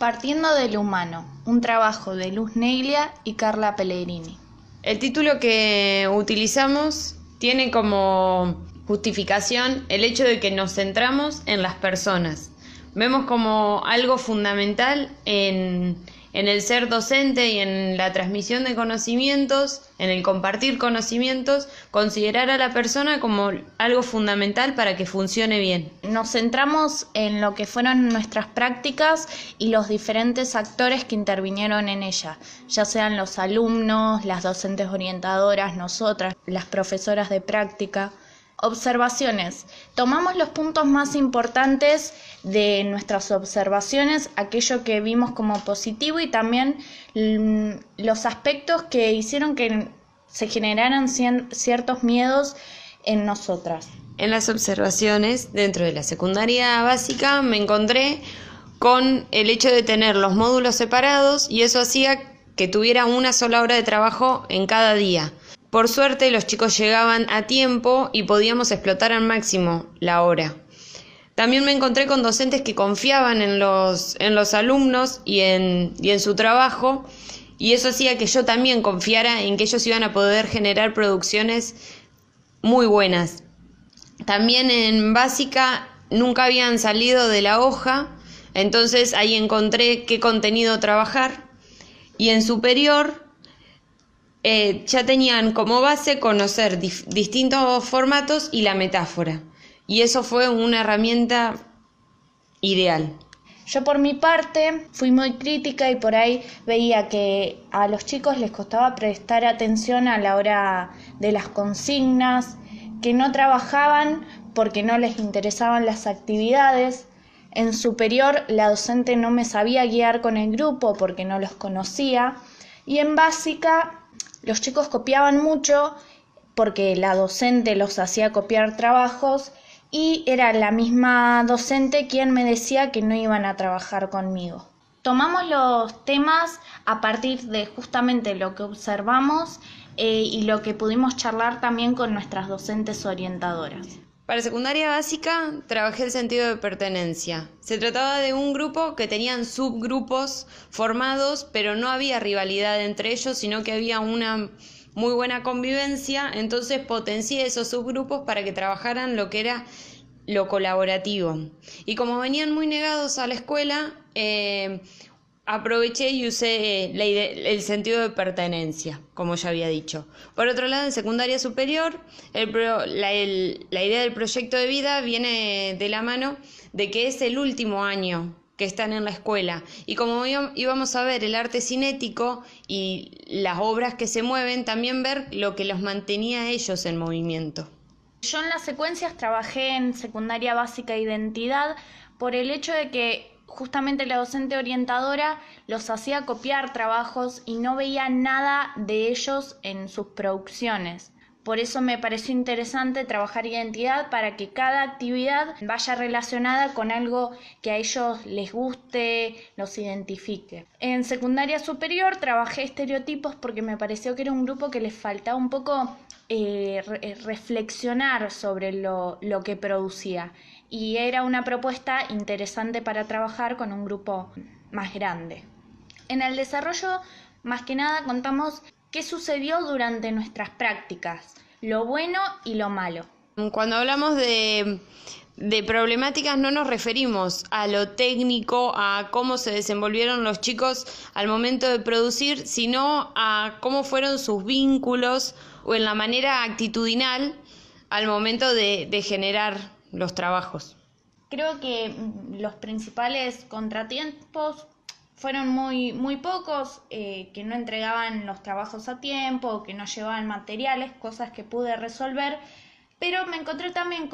Partiendo del humano, un trabajo de Luz Neglia y Carla Pellegrini. El título que utilizamos tiene como justificación el hecho de que nos centramos en las personas. Vemos como algo fundamental en el ser docente y en la transmisión de conocimientos, en el compartir conocimientos, considerar a la persona como algo fundamental para que funcione bien. Nos centramos en lo que fueron nuestras prácticas y los diferentes actores que intervinieron en ella, ya sean los alumnos, las docentes orientadoras, nosotras, las profesoras de práctica. Observaciones. Tomamos los puntos más importantes de nuestras observaciones, aquello que vimos como positivo y también los aspectos que hicieron que se generaran ciertos miedos en nosotras. En las observaciones dentro de la secundaria básica me encontré con el hecho de tener los módulos separados y eso hacía que tuviera una sola hora de trabajo en cada día. Por suerte los chicos llegaban a tiempo y podíamos explotar al máximo la hora. También me encontré con docentes que confiaban en los alumnos y en su trabajo, y eso hacía que yo también confiara en que ellos iban a poder generar producciones muy buenas. También en básica nunca habían salido de la hoja, entonces ahí encontré qué contenido trabajar, y en superior ya tenían como base conocer distintos formatos y la metáfora. Y eso fue una herramienta ideal. Yo por mi parte fui muy crítica y por ahí veía que a los chicos les costaba prestar atención a la hora de las consignas, que no trabajaban porque no les interesaban las actividades. En superior la docente no me sabía guiar con el grupo porque no los conocía. Y en básica los chicos copiaban mucho porque la docente los hacía copiar trabajos y era la misma docente quien me decía que no iban a trabajar conmigo. Tomamos los temas a partir de justamente lo que observamos y lo que pudimos charlar también con nuestras docentes orientadoras. Para secundaria básica trabajé el sentido de pertenencia. Se trataba de un grupo que tenían subgrupos formados, pero no había rivalidad entre ellos, sino que había una muy buena convivencia, entonces potencié esos subgrupos para que trabajaran lo que era lo colaborativo. Y como venían muy negados a la escuela, aproveché y usé el sentido de pertenencia, como ya había dicho. Por otro lado, en secundaria superior, la idea del proyecto de vida viene de la mano de que es el último año que están en la escuela. Y como íbamos a ver el arte cinético y las obras que se mueven, también ver lo que los mantenía a ellos en movimiento. Yo en las secuencias trabajé en secundaria básica identidad por el hecho de que justamente la docente orientadora los hacía copiar trabajos y no veía nada de ellos en sus producciones. Por eso me pareció interesante trabajar identidad para que cada actividad vaya relacionada con algo que a ellos les guste, los identifique. En secundaria superior trabajé estereotipos porque me pareció que era un grupo que les faltaba un poco reflexionar sobre lo que producía. Y era una propuesta interesante para trabajar con un grupo más grande. En el desarrollo, más que nada, contamos qué sucedió durante nuestras prácticas, lo bueno y lo malo. Cuando hablamos de problemáticas no nos referimos a lo técnico, a cómo se desenvolvieron los chicos al momento de producir, sino a cómo fueron sus vínculos o en la manera actitudinal al momento de generar los trabajos. Creo que los principales contratiempos fueron muy pocos, que no entregaban los trabajos a tiempo, que no llevaban materiales, cosas que pude resolver, pero me encontré también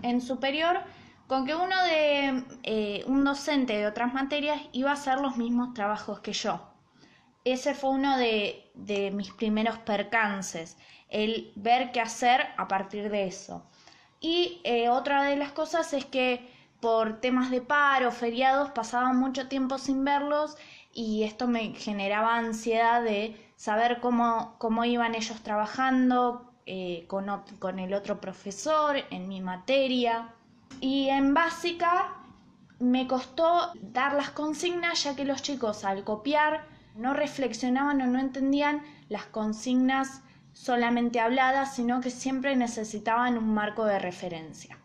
en superior con que un docente de otras materias iba a hacer los mismos trabajos que yo. Ese fue uno de mis primeros percances, el ver qué hacer a partir de eso. Y otra de las cosas es que por temas de paro, feriados, pasaba mucho tiempo sin verlos y esto me generaba ansiedad de saber cómo iban ellos trabajando con el otro profesor en mi materia. Y en básica Me costó dar las consignas, ya que los chicos al copiar no reflexionaban o no entendían las consignas solamente habladas, sino que siempre necesitaban un marco de referencia.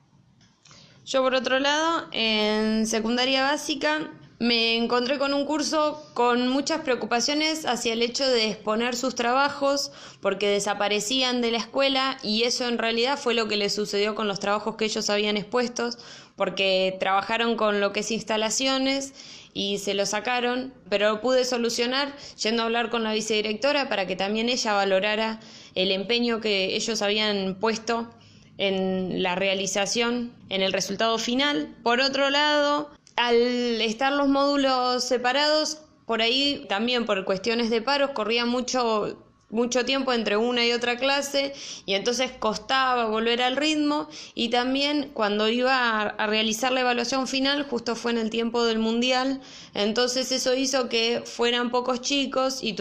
Yo, por otro lado, en secundaria básica me encontré con un curso con muchas preocupaciones hacia el hecho de exponer sus trabajos porque desaparecían de la escuela, y eso en realidad fue lo que les sucedió con los trabajos que ellos habían expuestos, porque trabajaron con lo que es instalaciones y se lo sacaron, pero lo pude solucionar yendo a hablar con la vicedirectora para que también ella valorara el empeño que ellos habían puesto en la realización, en el resultado final. Por otro lado, al estar los módulos separados, por ahí también por cuestiones de paros corría mucho tiempo entre una y otra clase, y entonces costaba volver al ritmo, y también cuando iba a realizar la evaluación final justo fue en el tiempo del mundial, entonces eso hizo que fueran pocos chicos y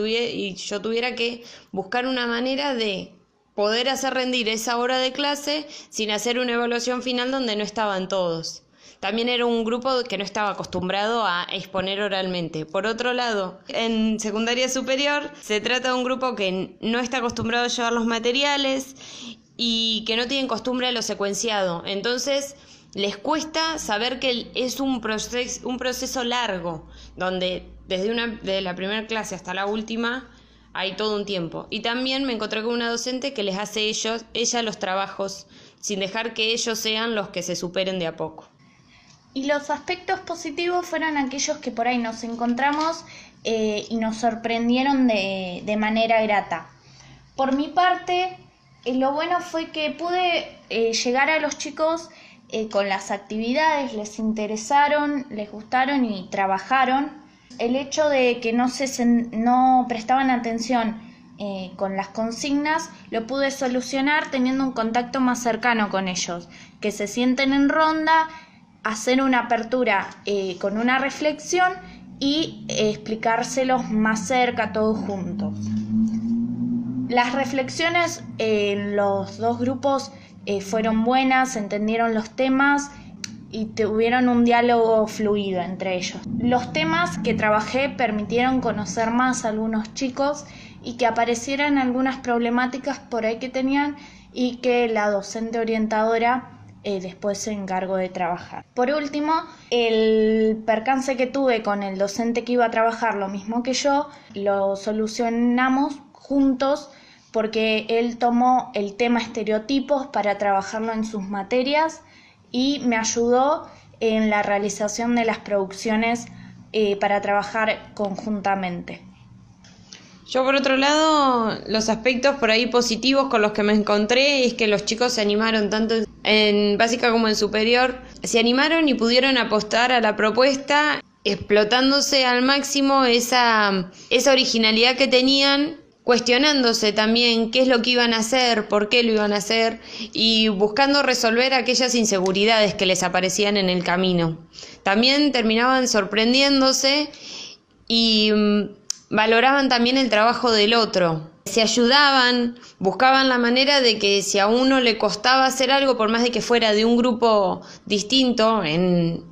yo tuviera que buscar una manera de poder hacer rendir esa hora de clase sin hacer una evaluación final donde no estaban todos. También era un grupo que no estaba acostumbrado a exponer oralmente. Por otro lado, en secundaria superior se trata de un grupo que no está acostumbrado a llevar los materiales y que no tienen costumbre a lo secuenciado. Entonces les cuesta saber que es un proceso largo, donde desde la primera clase hasta la última hay todo un tiempo. Y también me encontré con una docente que les hace ella los trabajos, sin dejar que ellos sean los que se superen de a poco. Y los aspectos positivos fueron aquellos que por ahí nos encontramos y nos sorprendieron de manera grata. Por mi parte, lo bueno fue que pude llegar a los chicos con las actividades, les interesaron, les gustaron y trabajaron. El hecho de que no prestaban atención con las consignas lo pude solucionar teniendo un contacto más cercano con ellos, que se sienten en ronda, hacer una apertura con una reflexión y explicárselos más cerca todos juntos. Las reflexiones en los dos grupos fueron buenas, entendieron los temas y tuvieron un diálogo fluido entre ellos. Los temas que trabajé permitieron conocer más a algunos chicos y que aparecieran algunas problemáticas por ahí que tenían y que la docente orientadora después se encargó de trabajar. Por último, el percance que tuve con el docente que iba a trabajar lo mismo que yo, lo solucionamos juntos porque él tomó el tema estereotipos para trabajarlo en sus materias y me ayudó en la realización de las producciones para trabajar conjuntamente. Yo, por otro lado, los aspectos por ahí positivos con los que me encontré es que los chicos se animaron tanto en básica como en superior, se animaron y pudieron apostar a la propuesta, explotándose al máximo esa originalidad que tenían, cuestionándose también qué es lo que iban a hacer, por qué lo iban a hacer y buscando resolver aquellas inseguridades que les aparecían en el camino. También terminaban sorprendiéndose y valoraban también el trabajo del otro. Se ayudaban, buscaban la manera de que si a uno le costaba hacer algo, por más de que fuera de un grupo distinto, en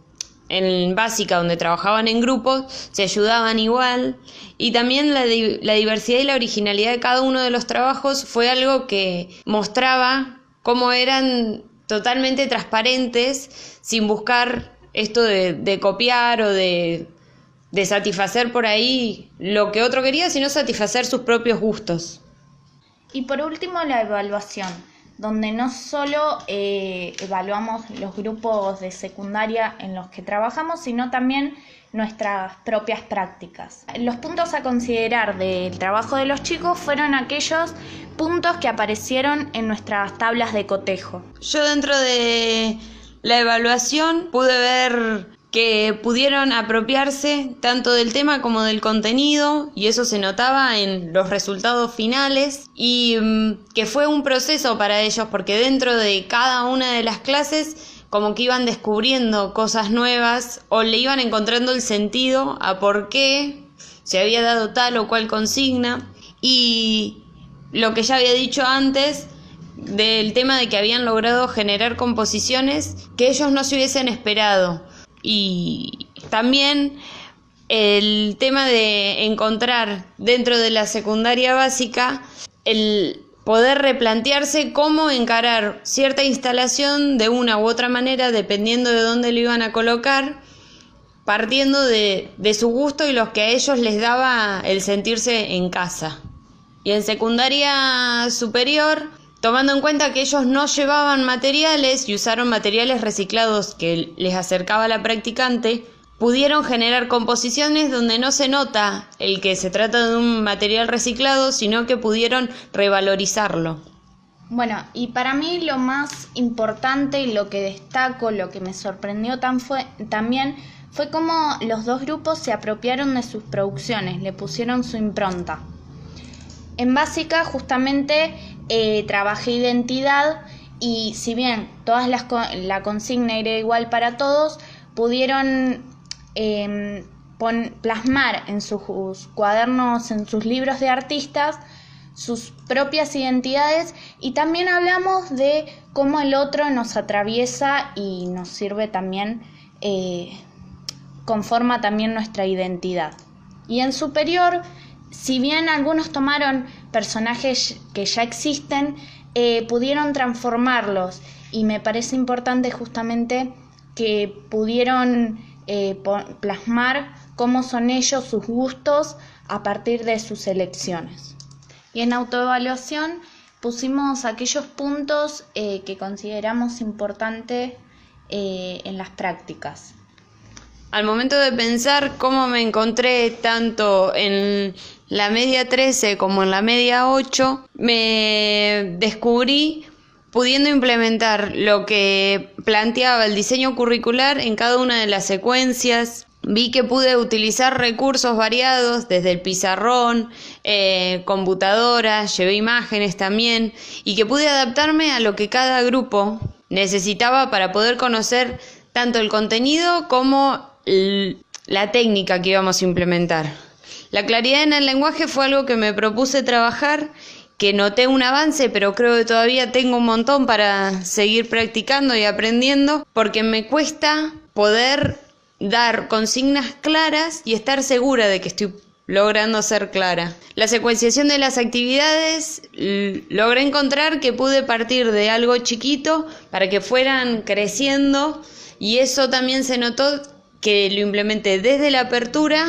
básica donde trabajaban en grupos, se ayudaban igual. Y también la diversidad y la originalidad de cada uno de los trabajos fue algo que mostraba cómo eran totalmente transparentes, sin buscar esto de copiar o de satisfacer por ahí lo que otro quería, sino satisfacer sus propios gustos. Y por último, la evaluación, donde no solo evaluamos los grupos de secundaria en los que trabajamos, sino también nuestras propias prácticas. Los puntos a considerar del trabajo de los chicos fueron aquellos puntos que aparecieron en nuestras tablas de cotejo. Yo, dentro de la evaluación, pude ver que pudieron apropiarse tanto del tema como del contenido, y eso se notaba en los resultados finales, y que fue un proceso para ellos, porque dentro de cada una de las clases como que iban descubriendo cosas nuevas o le iban encontrando el sentido a por qué se había dado tal o cual consigna, y lo que ya había dicho antes del tema de que habían logrado generar composiciones que ellos no se hubiesen esperado. Y también el tema de encontrar dentro de la secundaria básica el poder replantearse cómo encarar cierta instalación de una u otra manera, dependiendo de dónde lo iban a colocar, partiendo de su gusto y los que a ellos les daba el sentirse en casa. Y en secundaria superior, tomando en cuenta que ellos no llevaban materiales y usaron materiales reciclados que les acercaba a la practicante, pudieron generar composiciones donde no se nota el que se trata de un material reciclado, sino que pudieron revalorizarlo. Bueno, y para mí lo más importante y lo que destaco, lo que me sorprendió también fue cómo los dos grupos se apropiaron de sus producciones, le pusieron su impronta. En básica justamente trabajé identidad y si bien la consigna era igual para todos, pudieron plasmar en sus cuadernos, en sus libros de artistas, sus propias identidades, y también hablamos de cómo el otro nos atraviesa y nos sirve también, conforma también nuestra identidad. Y en superior, si bien algunos tomaron personajes que ya existen, pudieron transformarlos, y me parece importante justamente que pudieron plasmar cómo son ellos, sus gustos, a partir de sus elecciones. Y en autoevaluación pusimos aquellos puntos que consideramos importantes en las prácticas. Al momento de pensar cómo me encontré tanto en la media 13 como en la media 8, me descubrí pudiendo implementar lo que planteaba el diseño curricular en cada una de las secuencias. Vi que pude utilizar recursos variados, desde el pizarrón, computadora, llevé imágenes también, y que pude adaptarme a lo que cada grupo necesitaba para poder conocer tanto el contenido como la técnica que íbamos a implementar. La claridad en el lenguaje fue algo que me propuse trabajar, que noté un avance, pero creo que todavía tengo un montón para seguir practicando y aprendiendo, porque me cuesta poder dar consignas claras y estar segura de que estoy logrando ser clara. La secuenciación de las actividades, logré encontrar que pude partir de algo chiquito para que fueran creciendo, y eso también se notó que lo implementé desde la apertura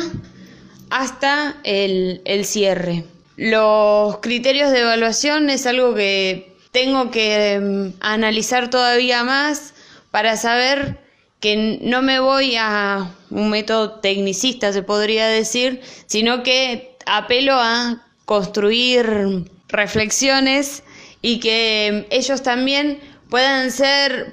hasta el cierre. Los criterios de evaluación es algo que tengo que analizar todavía más para saber que no me voy a un método tecnicista, se podría decir, sino que apelo a construir reflexiones y que ellos también pueda ser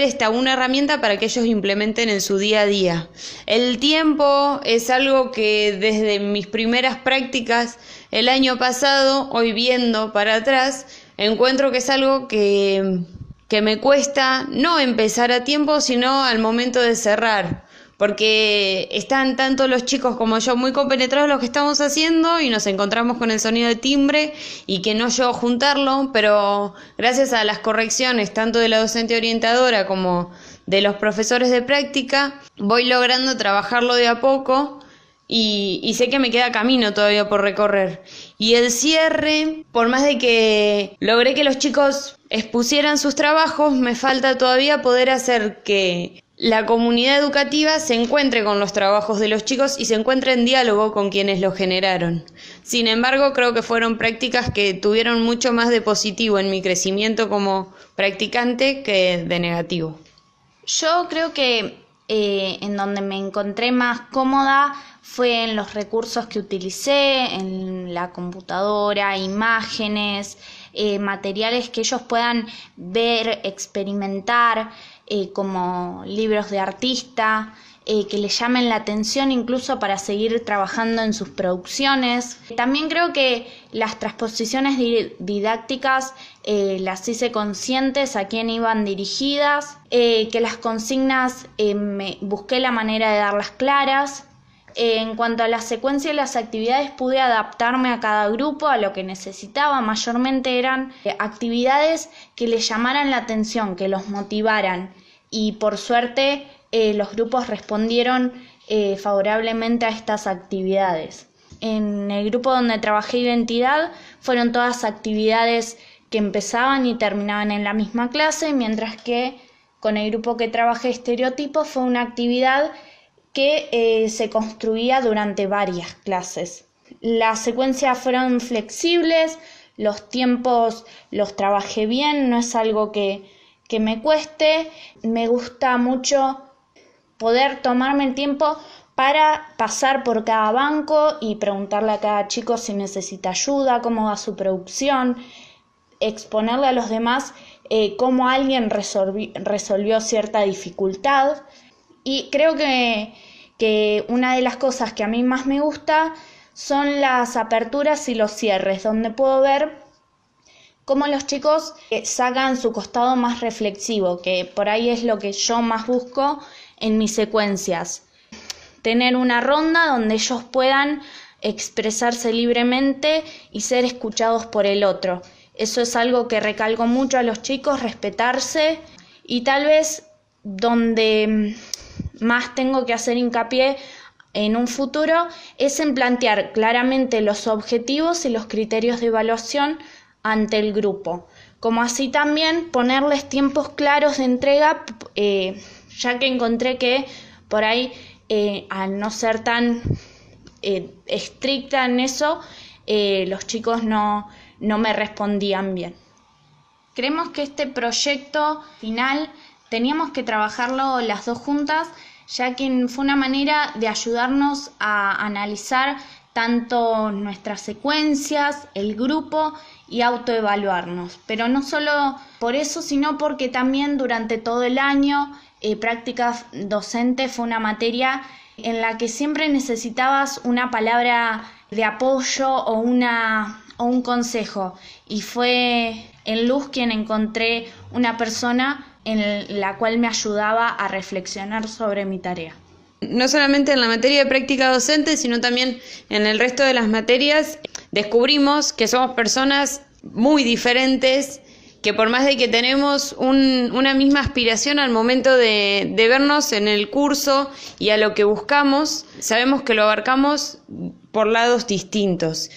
esta una herramienta para que ellos implementen en su día a día. El tiempo es algo que desde mis primeras prácticas el año pasado, hoy viendo para atrás, encuentro que es algo que me cuesta no empezar a tiempo, sino al momento de cerrar, porque están tanto los chicos como yo muy compenetrados en lo que estamos haciendo y nos encontramos con el sonido de timbre y que no llego a juntarlo, pero gracias a las correcciones tanto de la docente orientadora como de los profesores de práctica, voy logrando trabajarlo de a poco y sé que me queda camino todavía por recorrer. Y el cierre, por más de que logré que los chicos expusieran sus trabajos, me falta todavía poder hacer que la comunidad educativa se encuentre con los trabajos de los chicos y se encuentre en diálogo con quienes los generaron. Sin embargo, creo que fueron prácticas que tuvieron mucho más de positivo en mi crecimiento como practicante que de negativo. Yo creo que en donde me encontré más cómoda fue en los recursos que utilicé, en la computadora, imágenes, materiales que ellos puedan ver, experimentar, como libros de artista, que les llamen la atención incluso para seguir trabajando en sus producciones. También creo que las transposiciones didácticas las hice conscientes a quién iban dirigidas, que las consignas busqué la manera de darlas claras. En cuanto a la secuencia de las actividades, pude adaptarme a cada grupo, a lo que necesitaba. Mayormente eran actividades que les llamaran la atención, que los motivaran. Y por suerte los grupos respondieron favorablemente a estas actividades. En el grupo donde trabajé identidad fueron todas actividades que empezaban y terminaban en la misma clase, mientras que con el grupo que trabajé estereotipos fue una actividad que se construía durante varias clases. Las secuencias fueron flexibles, los tiempos los trabajé bien, no es algo que me cueste. Me gusta mucho poder tomarme el tiempo para pasar por cada banco y preguntarle a cada chico si necesita ayuda, cómo va su producción, exponerle a los demás cómo alguien resolvió cierta dificultad. Y creo que una de las cosas que a mí más me gusta son las aperturas y los cierres, donde puedo ver cómo los chicos sacan su costado más reflexivo, que por ahí es lo que yo más busco en mis secuencias. Tener una ronda donde ellos puedan expresarse libremente y ser escuchados por el otro. Eso es algo que recalco mucho a los chicos, respetarse, y tal vez donde más tengo que hacer hincapié en un futuro es en plantear claramente los objetivos y los criterios de evaluación ante el grupo, como así también ponerles tiempos claros de entrega, ya que encontré que por ahí al no ser tan estricta en eso, los chicos no me respondían bien. Creemos que este proyecto final teníamos que trabajarlo las dos juntas, ya que fue una manera de ayudarnos a analizar tanto nuestras secuencias, el grupo y autoevaluarnos. Pero no solo por eso, sino porque también durante todo el año práctica docente fue una materia en la que siempre necesitabas una palabra de apoyo o un consejo, y fue en Luz quien encontré una persona en la cual me ayudaba a reflexionar sobre mi tarea. No solamente en la materia de práctica docente, sino también en el resto de las materias, descubrimos que somos personas muy diferentes, que por más de que tenemos una misma aspiración al momento de vernos en el curso y a lo que buscamos, sabemos que lo abarcamos por lados distintos.